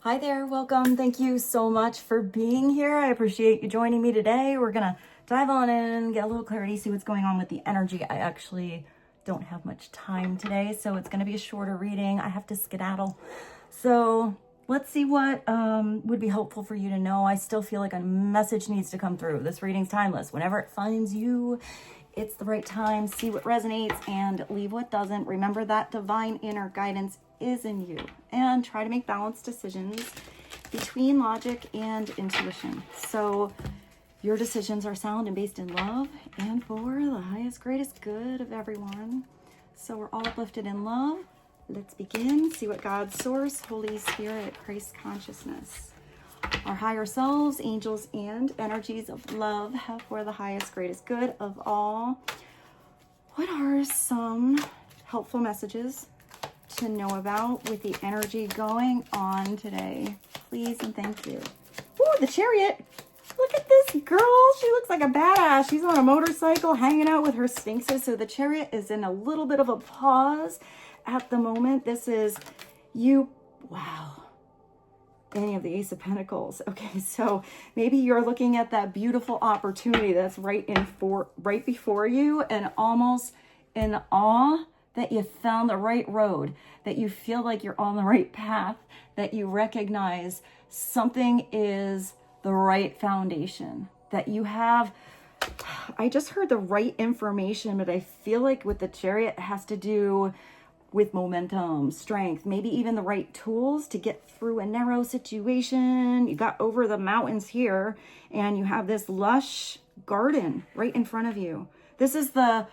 Hi there, welcome. Thank you so much for being here. I appreciate you joining me today. We're gonna dive on in, get a little clarity, see what's going on with the energy. I actually don't have much time today, so it's gonna be a shorter reading. I have to skedaddle. So let's see what would be helpful for you to know. I still feel like a message needs to come through. This reading's timeless. Whenever it finds you, it's the right time. See what resonates and leave what doesn't. Remember that divine inner guidance is in you, and try to make balanced decisions between logic and intuition. So your decisions are sound and based in love and for the highest, greatest good of everyone. So we're all uplifted in love. Let's begin. See what God, Source, Holy Spirit, Christ consciousness, our higher selves, angels, and energies of love have for the highest, greatest good of all. What are some helpful messages to know about with the energy going on today? Please and thank you. Ooh, the Chariot. Look at this girl. She looks like a badass. She's on a motorcycle hanging out with her sphinxes. So the Chariot is in a little bit of a pause at the moment. This is you. Wow. Any of the Ace of Pentacles. Okay, so maybe you're looking at that beautiful opportunity that's right before you, and almost in awe that you found the right road, that you feel like you're on the right path, that you recognize something is the right foundation, that you have, I just heard the right information, but I feel like with the Chariot it has to do with momentum, strength, maybe even the right tools to get through a narrow situation. You got over the mountains here and you have this lush garden right in front of you. This is the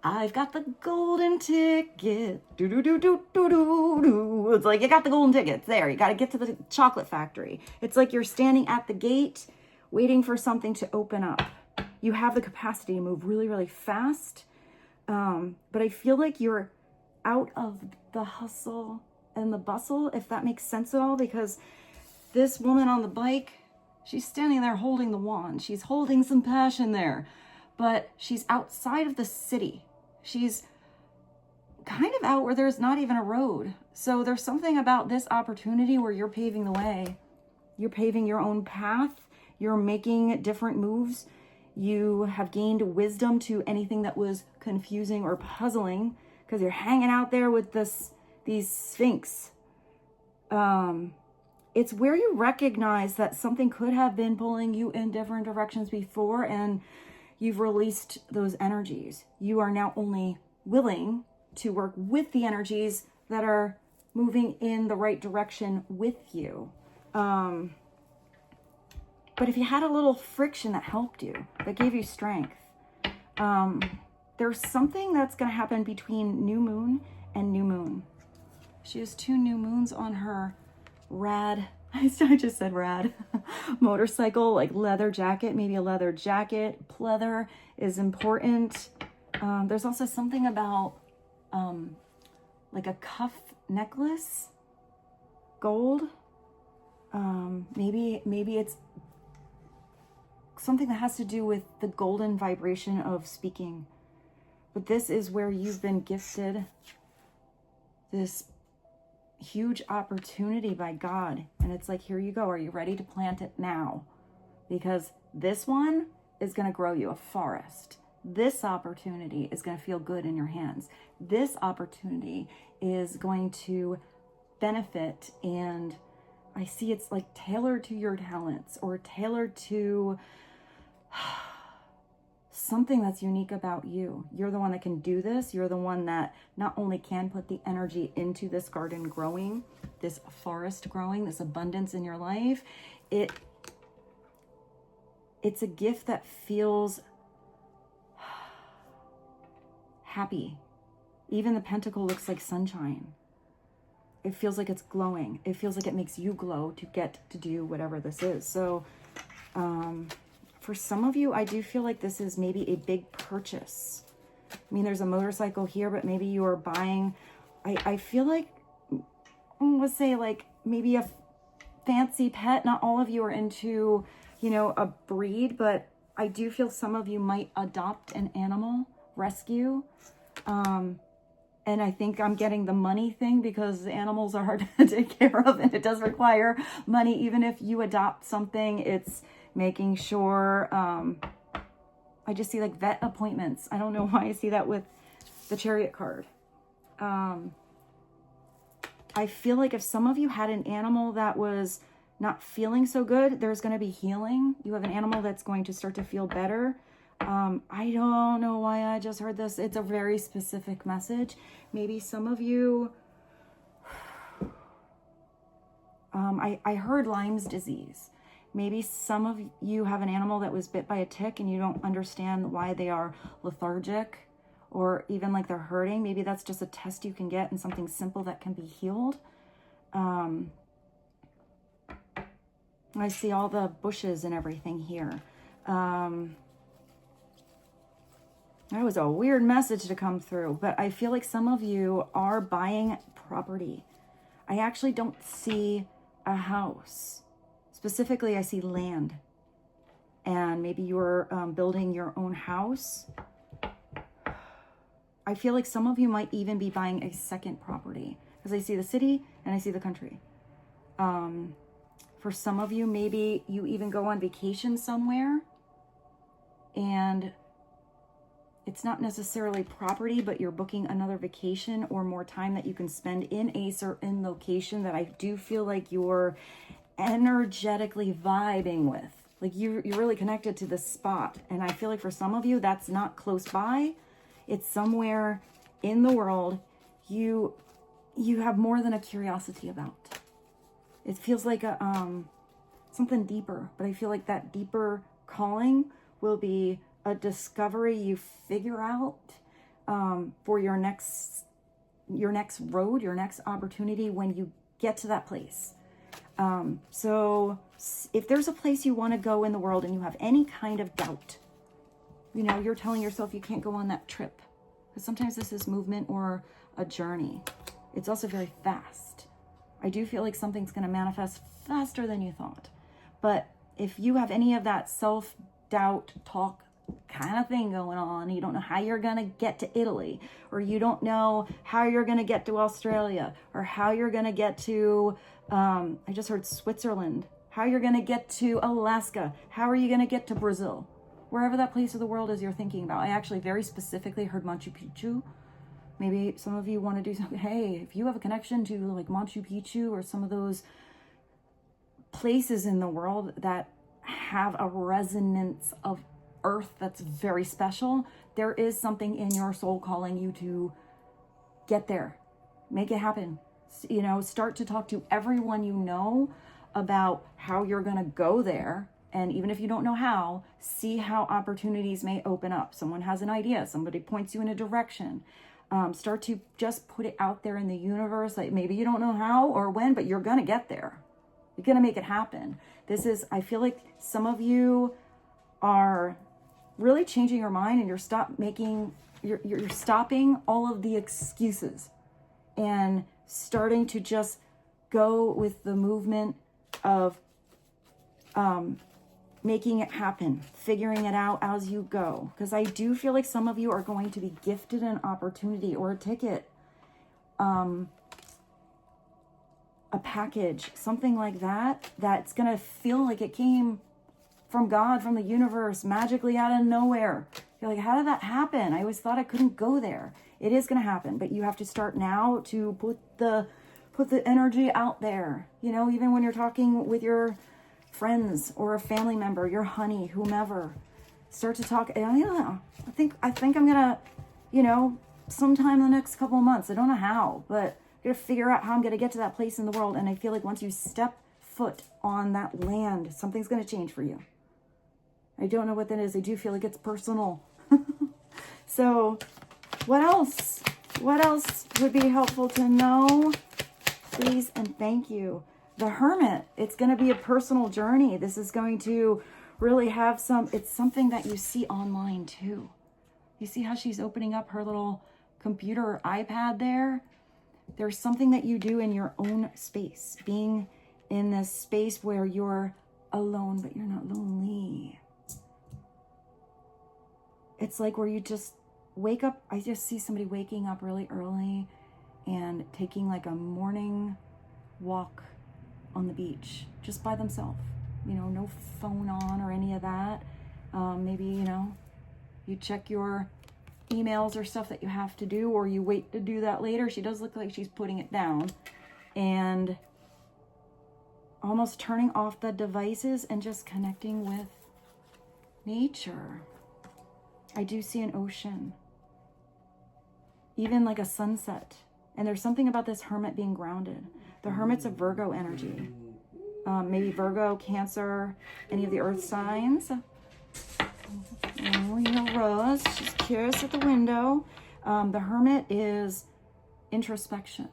I've got the golden ticket. Do do do do do do do. It's like you got the golden tickets there. You got to get to the chocolate factory. It's like you're standing at the gate waiting for something to open up. You have the capacity to move really, really fast. But I feel like you're out of the hustle and the bustle, if that makes sense at all, because this woman on the bike, she's standing there holding the wand. She's holding some passion there, but she's outside of the city. She's kind of out where there's not even a road. So there's something about this opportunity where you're paving the way. You're paving your own path. You're making different moves. You have gained wisdom to anything that was confusing or puzzling, because you're hanging out there with these sphinx. It's where you recognize that something could have been pulling you in different directions before, and you've released those energies. You are now only willing to work with the energies that are moving in the right direction with you. But if you had a little friction that helped you, that gave you strength, there's something that's going to happen between new moon and new moon. She has 2 new moons on her rad, I just said rad, motorcycle, like leather jacket, maybe a leather jacket. Pleather is important. There's also something about like a cuff necklace, gold. Maybe it's something that has to do with the golden vibration of speaking. But this is where you've been gifted this huge opportunity by God. And it's like, here you go. Are you ready to plant it now? Because this one is going to grow you a forest. This opportunity is going to feel good in your hands. This opportunity is going to benefit. And I see it's like tailored to your talents, or tailored to something that's unique about you. You're the one that can do this. You're the one that not only can put the energy into this garden growing, this forest growing, this abundance in your life. It's a gift that feels happy. Even the pentacle looks like sunshine. It feels like it's glowing. It feels like it makes you glow to get to do whatever this is. So, for some of you, I do feel like this is maybe a big purchase. I mean, there's a motorcycle here, but maybe you are buying, I feel like, let's say like maybe a fancy pet. Not all of you are into, a breed, but I do feel some of you might adopt an animal, rescue. And I think I'm getting the money thing because animals are hard to take care of and it does require money. Even if you adopt something, it's making sure, I just see like vet appointments. I don't know why I see that with the Chariot card. I feel like if some of you had an animal that was not feeling so good, there's going to be healing. You have an animal that's going to start to feel better. I don't know why I just heard this. It's a very specific message. Maybe some of you, I heard Lyme's disease. Maybe some of you have an animal that was bit by a tick and you don't understand why they are lethargic or even like they're hurting. Maybe that's just a test you can get and something simple that can be healed. I see all the bushes and everything here. That was a weird message to come through, but I feel like some of you are buying property. I actually don't see a house. Specifically, I see land. And maybe you're building your own house. I feel like some of you might even be buying a second property because I see the city and I see the country. For some of you, maybe you even go on vacation somewhere and it's not necessarily property, but you're booking another vacation or more time that you can spend in a certain location that I do feel like you're energetically vibing with. Like you're really connected to this spot. And I feel like for some of you, that's not close by. It's somewhere in the world you have more than a curiosity about. It feels like a something deeper, but I feel like that deeper calling will be a discovery you figure out for your next road, your next opportunity when you get to that place. So if there's a place you want to go in the world and you have any kind of doubt, you know, you're telling yourself you can't go on that trip. Because sometimes this is movement or a journey. It's also very fast. I do feel like something's going to manifest faster than you thought. But if you have any of that self-doubt talk kind of thing going on, you don't know how you're going to get to Italy, or you don't know how you're going to get to Australia, or how you're going to get to, I just heard Switzerland, how you're going to get to Alaska, how are you going to get to Brazil, wherever that place of the world is you're thinking about. I actually very specifically heard Machu Picchu. Maybe some of you want to do something. Hey, if you have a connection to like Machu Picchu or some of those places in the world that have a resonance of earth that's very special, there is something in your soul calling you to get there, make it happen. You know, start to talk to everyone you know about how you're going to go there. And even if you don't know how, see how opportunities may open up. Someone has an idea, somebody points you in a direction. Start to just put it out there in the universe. Like maybe you don't know how or when, but you're going to get there. You're going to make it happen. I feel like some of you are really changing your mind and you're stopping all of the excuses and starting to just go with the movement of making it happen, figuring it out as you go. Because I do feel like some of you are going to be gifted an opportunity or a ticket, a package, something like that, that's going to feel like it came from God, from the universe, magically out of nowhere. You're like, how did that happen? I always thought I couldn't go there. It is going to happen, but you have to start now to put the energy out there. You know, even when you're talking with your friends or a family member, your honey, whomever, start to talk. Yeah, I think I'm gonna, you know, sometime in the next couple of months, I don't know how, but I'm gonna figure out how I'm gonna get to that place in the world. And I feel like once you step foot on that land, something's gonna change for you. I don't know what that is. I do feel like it's personal. So what else would be helpful to know? Please and thank you. The Hermit, it's going to be a personal journey. This is going to really have it's something that you see online too. You see how she's opening up her little computer or iPad there? There's something that you do in your own space, being in this space where you're alone, but you're not lonely. It's like where you just wake up. I just see somebody waking up really early and taking like a morning walk on the beach just by themselves. You know, no phone on or any of that. Maybe, you know, you check your emails or stuff that you have to do, or you wait to do that later. She does look like she's putting it down and almost turning off the devices and just connecting with nature. I do see an ocean, even like a sunset. And there's something about this hermit being grounded. The hermit's a Virgo energy. Maybe Virgo, Cancer, any of the earth signs. Oh, you know, Rose, she's curious at the window. The hermit is introspection.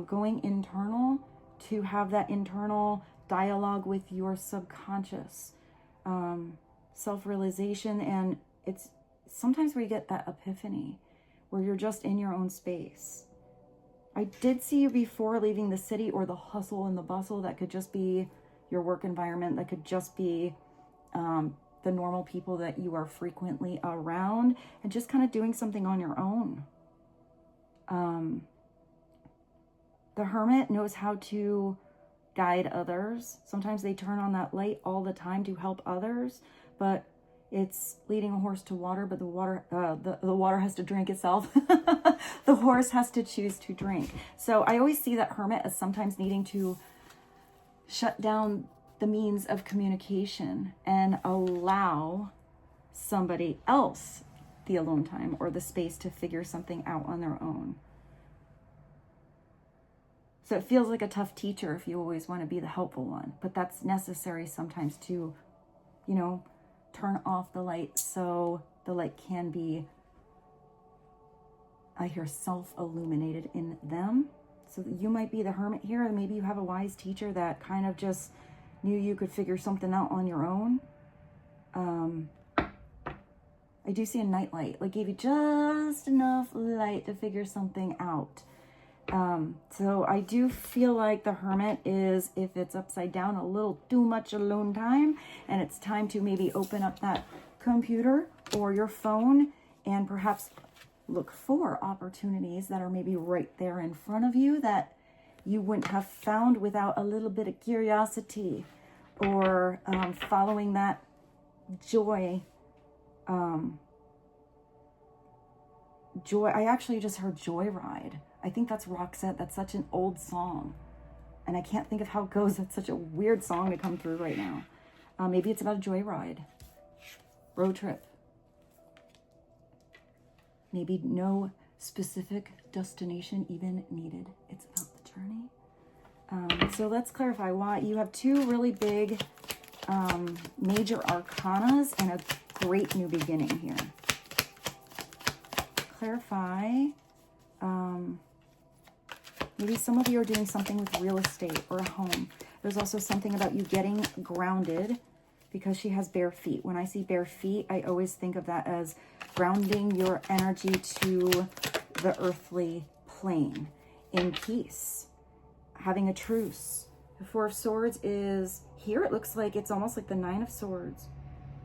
Going internal to have that internal dialogue with your subconscious. Self-realization, and it's sometimes where you get that epiphany, where you're just in your own space. I did see you before leaving the city or the hustle and the bustle. That could just be your work environment. That could just be the normal people that you are frequently around, and just kind of doing something on your own. The hermit knows how to guide others. Sometimes they turn on that light all the time to help others, but it's leading a horse to water, but the water has to drink itself. The horse has to choose to drink. So I always see that hermit as sometimes needing to shut down the means of communication and allow somebody else the alone time or the space to figure something out on their own. So it feels like a tough teacher if you always want to be the helpful one, but that's necessary sometimes to, you know, turn off the light so the light can be, I hear, self-illuminated in them. So you might be the hermit here, and maybe you have a wise teacher that kind of just knew you could figure something out on your own. I do see a nightlight, like gave you just enough light to figure something out. So I do feel like the hermit is, if it's upside down, a little too much alone time, and it's time to maybe open up that computer or your phone and perhaps look for opportunities that are maybe right there in front of you that you wouldn't have found without a little bit of curiosity or following that joy. I actually just heard Joyride. I think that's Roxette. That's such an old song. And I can't think of how it goes. It's such a weird song to come through right now. Maybe it's about a joyride. Road trip. Maybe no specific destination even needed. It's about the journey. So let's clarify why you have two really big major arcanas and a great new beginning here. Clarify. Maybe some of you are doing something with real estate or a home. There's also something about you getting grounded because she has bare feet. When I see bare feet, I always think of that as grounding your energy to the earthly plane in peace, having a truce. The Four of Swords is here. It looks like it's almost like the Nine of Swords,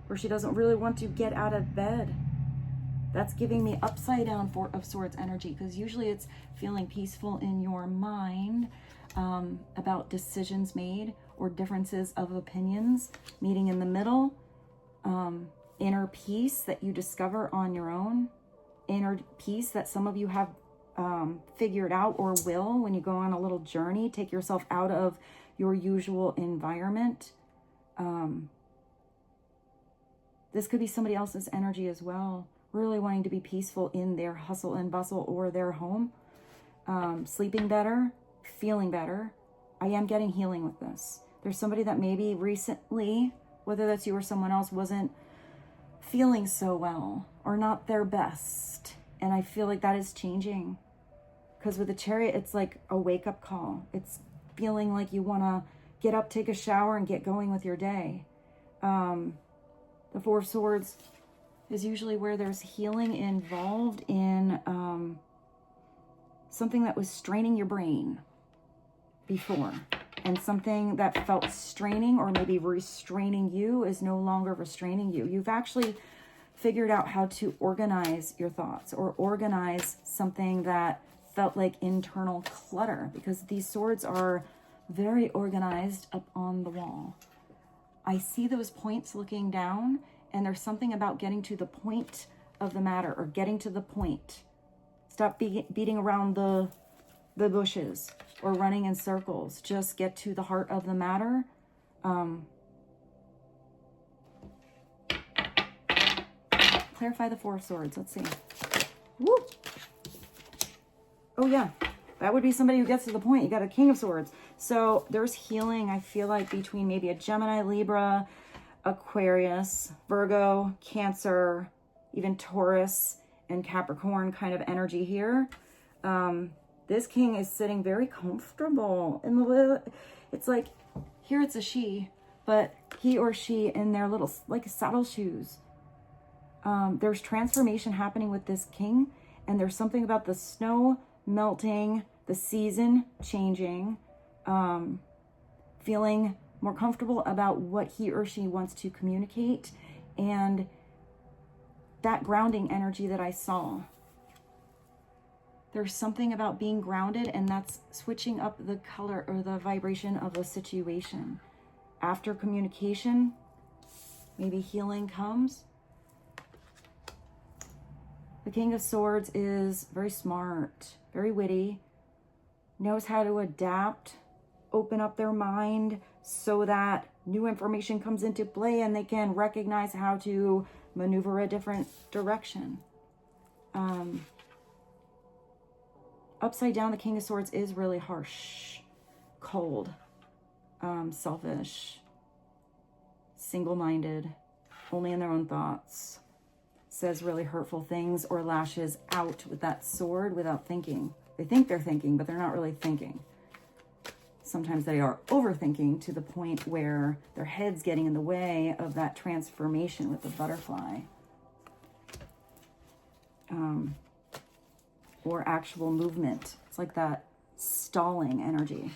where she doesn't really want to get out of bed. That's giving me upside down Four of Swords energy, because usually it's feeling peaceful in your mind about decisions made or differences of opinions, meeting in the middle, inner peace that you discover on your own, inner peace that some of you have figured out or will when you go on a little journey, take yourself out of your usual environment. This could be somebody else's energy as well, really wanting to be peaceful in their hustle and bustle or their home, sleeping better, feeling better. I am getting healing with this. There's somebody that maybe recently, whether that's you or someone else, wasn't feeling so well or not their best. And I feel like that is changing, because with the Chariot, it's like a wake-up call. It's feeling like you want to get up, take a shower, and get going with your day. The Four of Swords is usually where there's healing involved in something that was straining your brain before, and something that felt straining or maybe restraining you is no longer restraining you. You've actually figured out how to organize your thoughts or organize something that felt like internal clutter, because these swords are very organized up on the wall. I see those points looking down, and there's something about getting to the point of the matter, or getting to the point. Stop beating around the bushes or running in circles. Just get to the heart of the matter. Clarify the Four of Swords. Let's see. Woo! Oh yeah, that would be somebody who gets to the point. You got a King of Swords. So there's healing, I feel like, between maybe a Gemini, Libra, Aquarius, Virgo, Cancer, even Taurus and Capricorn kind of energy here. This king is sitting very comfortable in the, it's like, here it's a she, but he or she in their little, like, saddle shoes. There's transformation happening with this king, and there's something about the snow melting, the season changing, feeling more comfortable about what he or she wants to communicate, and that grounding energy that I saw. There's something about being grounded, and that's switching up the color or the vibration of a situation. After communication, maybe healing comes. The King of Swords is very smart, very witty, knows how to adapt, open up their mind so that new information comes into play and they can recognize how to maneuver a different direction. Upside down, the King of Swords is really harsh, cold, selfish, single-minded, only in their own thoughts, says really hurtful things, or lashes out with that sword without thinking. They think they're thinking, but they're not really thinking. Sometimes they are overthinking to the point where their head's getting in the way of that transformation with the butterfly. Or actual movement. It's like that stalling energy.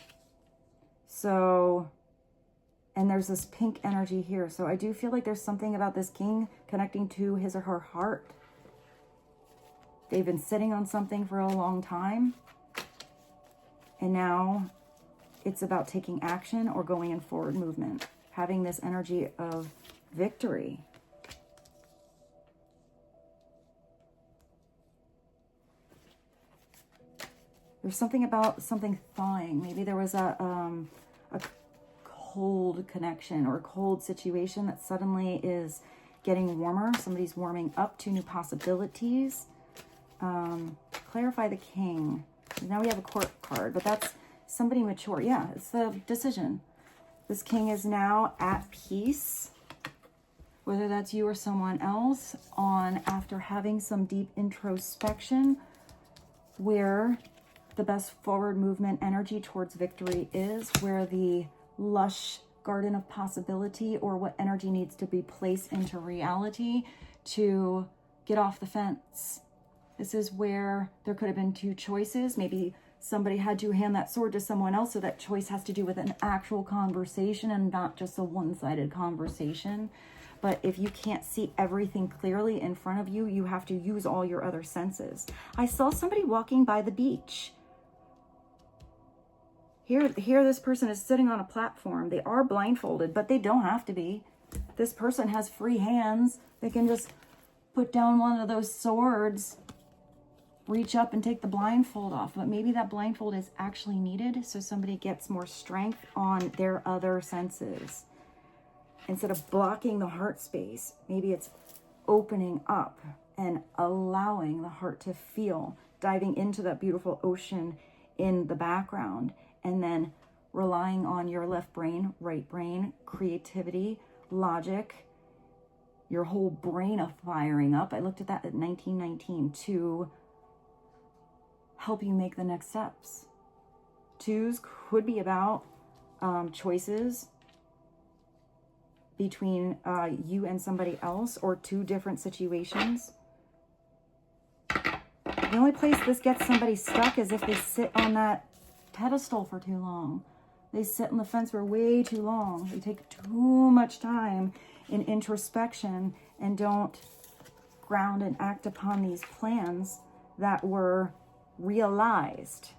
So, and there's this pink energy here. So I do feel like there's something about this king connecting to his or her heart. They've been sitting on something for a long time, and now it's about taking action or going in forward movement, having this energy of victory. There's something about something thawing. Maybe there was a cold connection or a cold situation that suddenly is getting warmer. Somebody's warming up to new possibilities. Clarify the king. Now we have a court card, but that's somebody mature. Yeah, it's the decision. This king is now at peace, whether that's you or someone else, after having some deep introspection, where the best forward movement energy towards victory is, where the lush garden of possibility, or what energy needs to be placed into reality to get off the fence. This is where there could have been two choices. Maybe somebody had to hand that sword to someone else, so that choice has to do with an actual conversation and not just a one-sided conversation. But if you can't see everything clearly in front of you, you have to use all your other senses. I saw somebody walking by the beach. Here this person is sitting on a platform. They are blindfolded, but they don't have to be. This person has free hands. They can just put down one of those swords, reach up and take the blindfold off. But maybe that blindfold is actually needed so somebody gets more strength on their other senses. Instead of blocking the heart space, maybe it's opening up and allowing the heart to feel, diving into that beautiful ocean in the background, and then relying on your left brain, right brain, creativity, logic, your whole brain of firing up. I looked at that at 1919 to help you make the next steps. Twos could be about choices between you and somebody else, or two different situations. The only place this gets somebody stuck is if they sit on that pedestal for too long. They sit on the fence for way too long. They take too much time in introspection and don't ground and act upon these plans that were realized,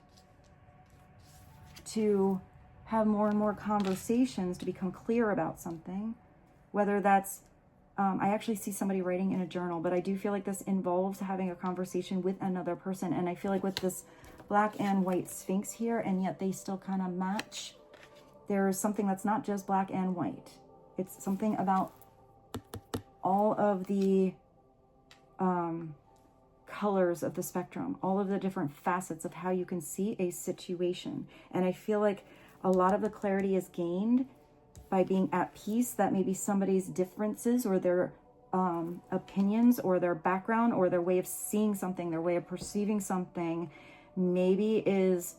to have more and more conversations, to become clear about something, whether that's, I actually see somebody writing in a journal, but I do feel like this involves having a conversation with another person. And I feel like with this black and white sphinx here, and yet they still kind of match, there's something that's not just black and white. It's something about all of the colors of the spectrum, all of the different facets of how you can see a situation. And I feel like a lot of the clarity is gained by being at peace that maybe somebody's differences or their opinions or their background or their way of seeing something, their way of perceiving something, maybe is,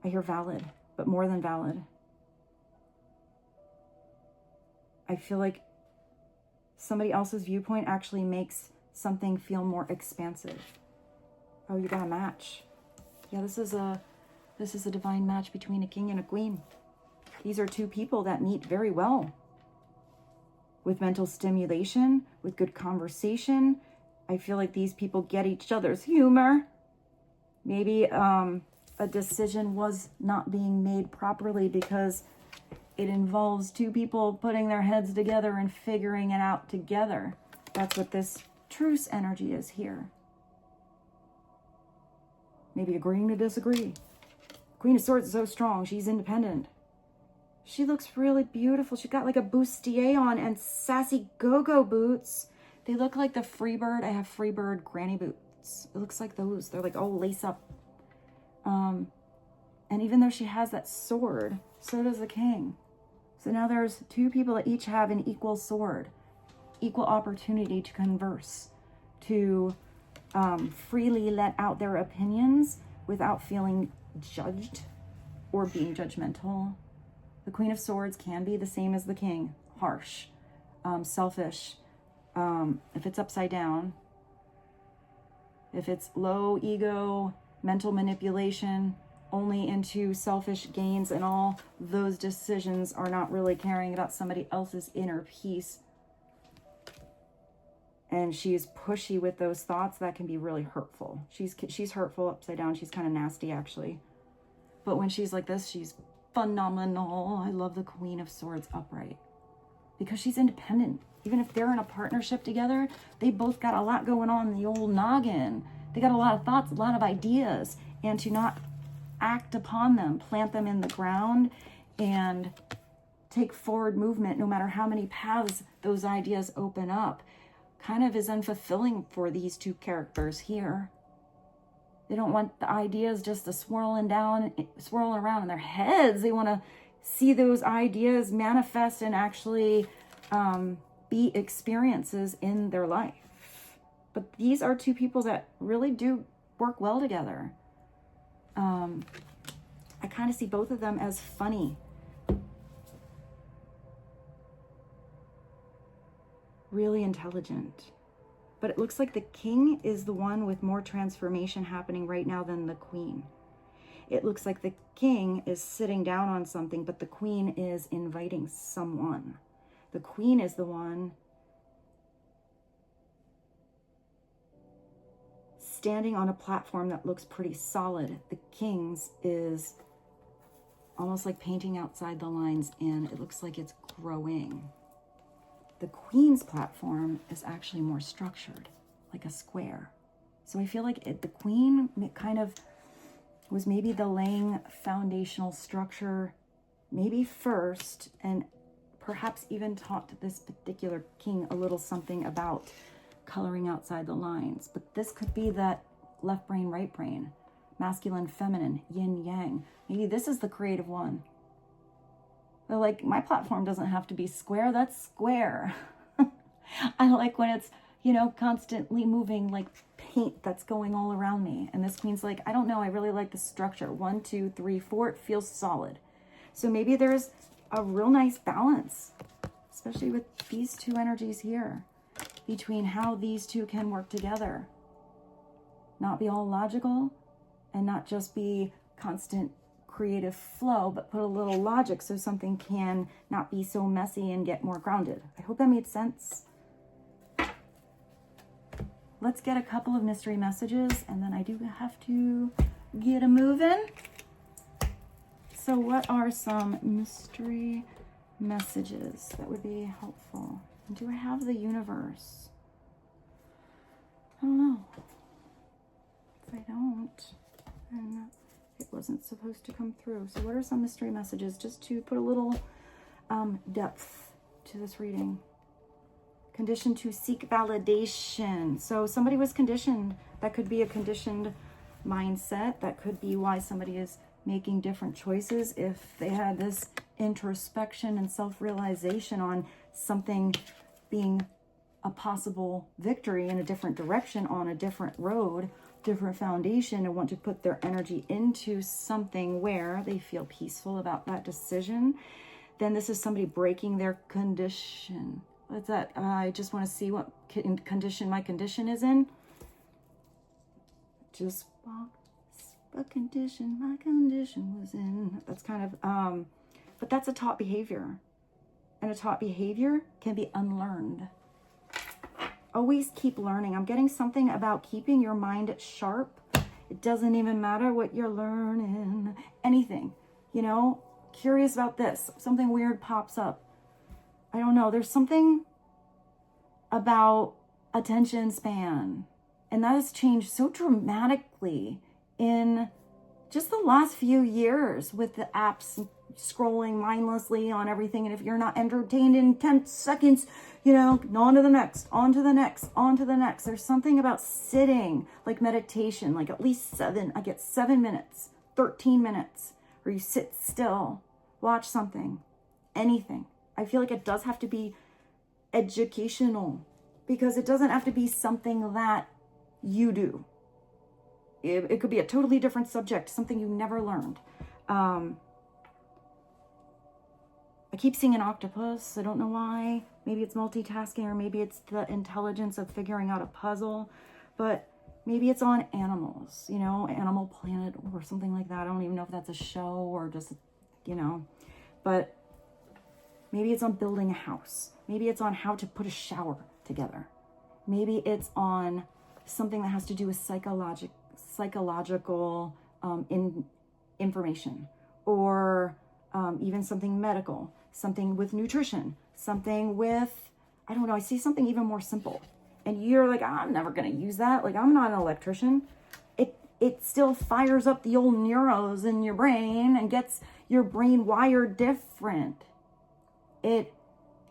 I hear valid, but more than valid. I feel like somebody else's viewpoint actually makes something feel more expansive. Oh, you got a match. Yeah, this is a divine match between a king and a queen. These are two people that meet very well. With mental stimulation, with good conversation. I feel like these people get each other's humor. Maybe a decision was not being made properly because it involves two people putting their heads together and figuring it out together. That's what this truce energy is here. Maybe agreeing to disagree. Queen of Swords is so strong. She's independent. She looks really beautiful. She got like a bustier on and sassy go-go boots. They look like the Freebird. I have Freebird granny boots. It looks like those. They're like all lace up. And even though she has that sword, so does the king. So now there's two people that each have an equal sword, equal opportunity to converse, to freely let out their opinions without feeling judged or being judgmental. The Queen of Swords can be the same as the king, harsh, selfish. If it's upside down, if it's low ego, mental manipulation, only into selfish gains, and all those decisions are not really caring about somebody else's inner peace. And she's pushy with those thoughts, that can be really hurtful. She's hurtful upside down. She's kind of nasty, actually. But when she's like this, she's phenomenal. I love the Queen of Swords upright because she's independent. Even if they're in a partnership together, they both got a lot going on in the old noggin. They got a lot of thoughts, a lot of ideas, and to not act upon them, plant them in the ground, and take forward movement no matter how many paths those ideas open up, kind of is unfulfilling for these two characters here. They don't want the ideas just to swirling around in their heads. They want to see those ideas manifest and actually be experiences in their life. But these are two people that really do work well together. I kind of see both of them as funny. Really intelligent. But it looks like the king is the one with more transformation happening right now than the queen. It looks like the king is sitting down on something, but the queen is inviting someone. The queen is the one standing on a platform that looks pretty solid. The king's is almost like painting outside the lines, and it looks like it's growing. The queen's platform is actually more structured, like a square. So I feel like the queen kind of was maybe the laying foundational structure, maybe first, and perhaps even taught this particular king a little something about coloring outside the lines. But this could be that left brain, right brain, masculine, feminine, yin, yang. Maybe this is the creative one. But like, my platform doesn't have to be square, that's square. I like when it's, you know, constantly moving like paint that's going all around me. And this queen's like, I don't know, I really like the structure. 1, 2, 3, 4, it feels solid. So maybe there's a real nice balance, especially with these two energies here, between how these two can work together. Not be all logical and not just be constant creative flow, but put a little logic so something can not be so messy and get more grounded. I hope that made sense. let's get a couple of mystery messages, and then I do have to get a moving. So what are some mystery messages that would be helpful? And do I have the universe? I don't know. If I don't, then it wasn't supposed to come through. So what are some mystery messages, just to put a little depth to this reading? Conditioned to seek validation. So somebody was conditioned. That could be a conditioned mindset. That could be why somebody is making different choices. If they had this introspection and self-realization on something being a possible victory in a different direction, on a different road, different foundation, and want to put their energy into something where they feel peaceful about that decision, then this is somebody breaking their condition. What's that? I just want to see what condition my condition is in. Just what condition my condition was in. That's kind of, but that's a taught behavior. And a taught behavior can be unlearned. Always keep learning. I'm getting something about keeping your mind sharp. It doesn't even matter what you're learning. Anything, you know, curious about this. Something weird pops up. I don't know. There's something about attention span. And that has changed so dramatically in just the last few years with the apps scrolling mindlessly on everything. And if you're not entertained in 10 seconds, you know, on to the next, on to the next, on to the next. There's something about sitting, like meditation, like at least I get 7 minutes, 13 minutes, where you sit still, watch something, anything. I feel like it does have to be educational, because it doesn't have to be something that you do. It could be a totally different subject, something you never learned. I keep seeing an octopus. I don't know why. Maybe it's multitasking, or maybe it's the intelligence of figuring out a puzzle, but maybe it's on animals, you know, Animal Planet or something like that. I don't even know if that's a show or just, you know, but maybe it's on building a house. Maybe it's on how to put a shower together. Maybe it's on something that has to do with psychological information, or even something medical, something with nutrition, something with, I don't know, I see something even more simple. And you're like, I'm never going to use that. Like, I'm not an electrician. It still fires up the old neurons in your brain and gets your brain wired different. It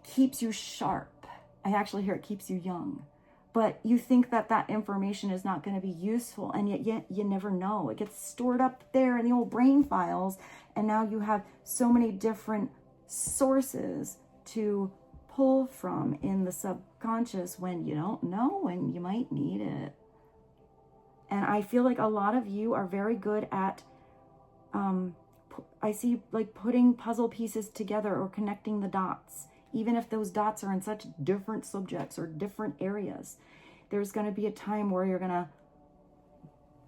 keeps you sharp. I actually hear it keeps you young. But you think that that information is not going to be useful, and yet you never know. It gets stored up there in the old brain files, and now you have so many different sources to pull from in the subconscious when you don't know when you might need it. And I feel like a lot of you are very good at, I see like putting puzzle pieces together or connecting the dots. Even if those dots are in such different subjects or different areas, there's going to be a time where you're going to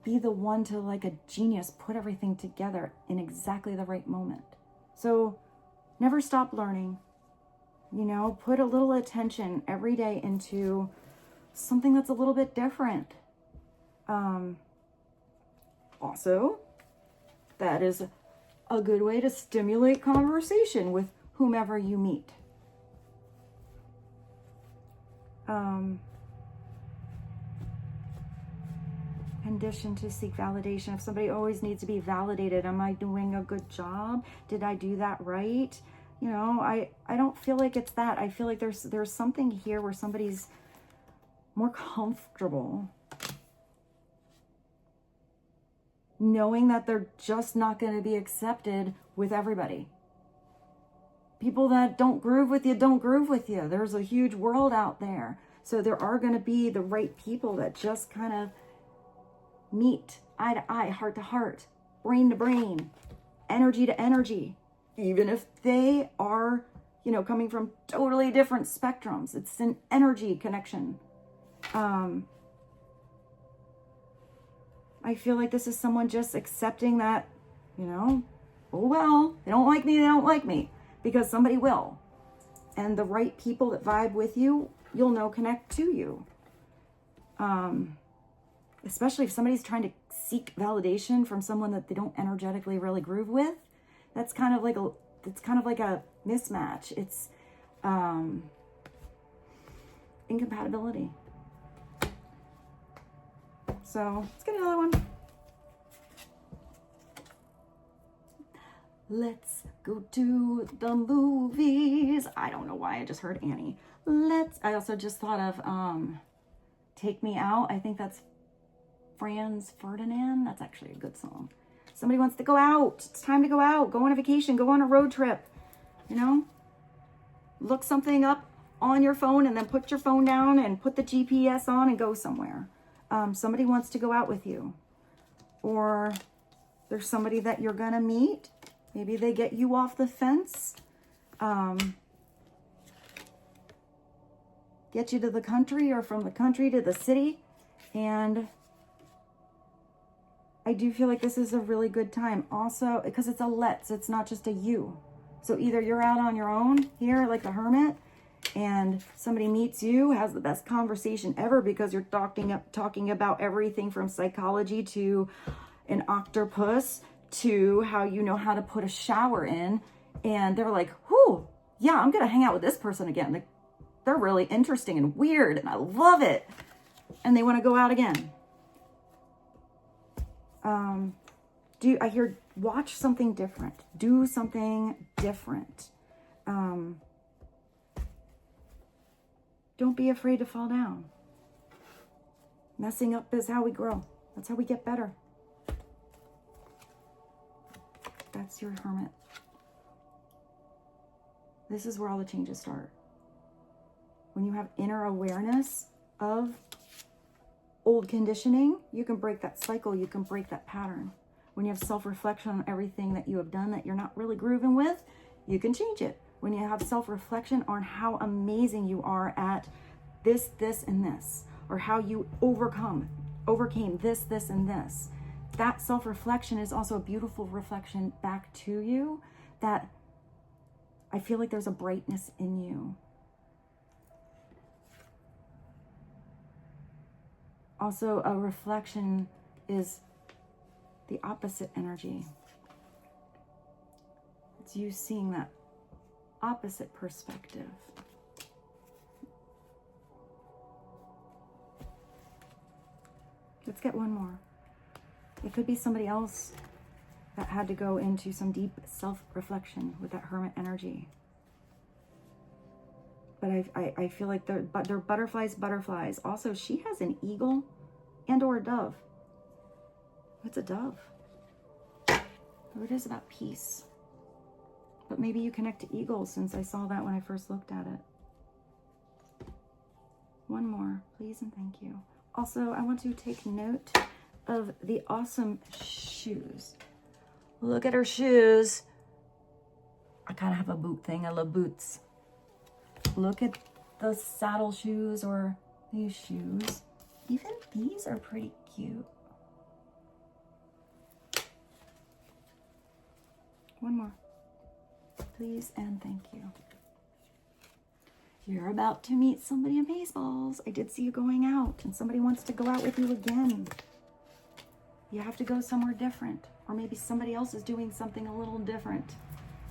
be the one to, like a genius, put everything together in exactly the right moment. So never stop learning, you know, put a little attention every day into something that's a little bit different. Also, that is a good way to stimulate conversation with whomever you meet. Conditioned to seek validation. If somebody always needs to be validated, am I doing a good job? Did I do that right? You know, I don't feel like it's that. I feel like there's something here where somebody's more comfortable knowing that they're just not going to be accepted with everybody. People that don't groove with you, don't groove with you. There's a huge world out there. So there are going to be the right people that just kind of meet eye to eye, heart to heart, brain to brain, energy to energy. Even if they are, you know, coming from totally different spectrums. It's an energy connection. I feel like this is someone just accepting that, you know, oh well, they don't like me, they don't like me. Because somebody will. And the right people that vibe with you, you'll know connect to you. Especially if somebody's trying to seek validation from someone that they don't energetically really groove with. That's kind of like a mismatch. It's incompatibility. So let's get another one. Let's go to the movies. I don't know why I just heard Annie. I also just thought of Take Me Out. I think that's Franz Ferdernand. That's actually a good song. Somebody wants to go out. It's time to go out. Go on a vacation. Go on a road trip. You know? Look something up on your phone and then put your phone down and put the GPS on and go somewhere. Somebody wants to go out with you. Or there's somebody that you're going to meet. Maybe they get you off the fence. Get you to the country or from the country to the city. And I do feel like this is a really good time. Also, because it's a let's, it's not just a you. So either you're out on your own here, like the hermit, and somebody meets you, has the best conversation ever because you're talking about everything from psychology to an octopus to how you know how to put a shower in. And they're like, whew, yeah, I'm going to hang out with this person again. They're really interesting and weird and I love it. And they want to go out again. I hear watch something different. Do something different. Don't be afraid to fall down. Messing up is how we grow. That's how we get better. That's your hermit. This is where all the changes start. When you have inner awareness of old conditioning, you can break that cycle, you can break that pattern. When you have self-reflection on everything that you have done that you're not really grooving with, you can change it. When you have self-reflection on how amazing you are at this, and this, or how you overcame this, and this. That self-reflection is also a beautiful reflection back to you that I feel like there's a brightness in you. Also, a reflection is the opposite energy. It's you seeing that opposite perspective. Let's get one more. It could be somebody else that had to go into some deep self-reflection with that hermit energy. But I feel like they're butterflies. Also, she has an eagle and or a dove. What's a dove? Oh, it is about peace. But maybe you connect to eagles since I saw that when I first looked at it. One more, please and thank you. Also, I want to take note of the awesome shoes. Look at her shoes. I kind of have a boot thing. I love boots. Look at those saddle shoes or these shoes. Even these are pretty cute. One more. Please and thank you. You're about to meet somebody amazeballs. I did see you going out and somebody wants to go out with you again. You have to go somewhere different. Or maybe somebody else is doing something a little different.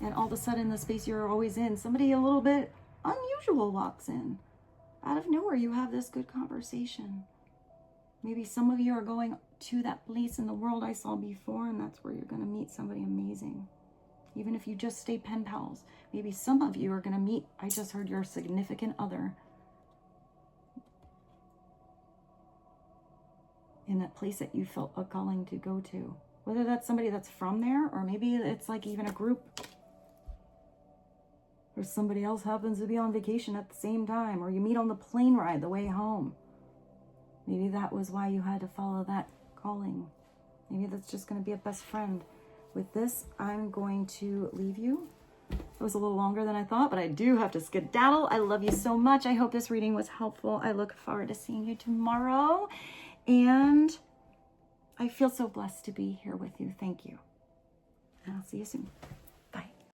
And all of a sudden the space you're always in, somebody a little bit unusual walks in. Out of nowhere, you have this good conversation. Maybe some of you are going to that place in the world I saw before, and that's where you're going to meet somebody amazing. Even if you just stay pen pals. Maybe some of you are going to meet, I just heard, your significant other in that place that you felt a calling to go to. Whether that's somebody that's from there, or maybe it's like even a group. Or somebody else happens to be on vacation at the same time, or you meet on the plane ride the way home. Maybe that was why you had to follow that calling. Maybe that's just going to be a best friend. With this, I'm going to leave you. It was a little longer than I thought, but I do have to skedaddle. I love you so much. I hope this reading was helpful. I look forward to seeing you tomorrow. And I feel so blessed to be here with you. Thank you. And I'll see you soon.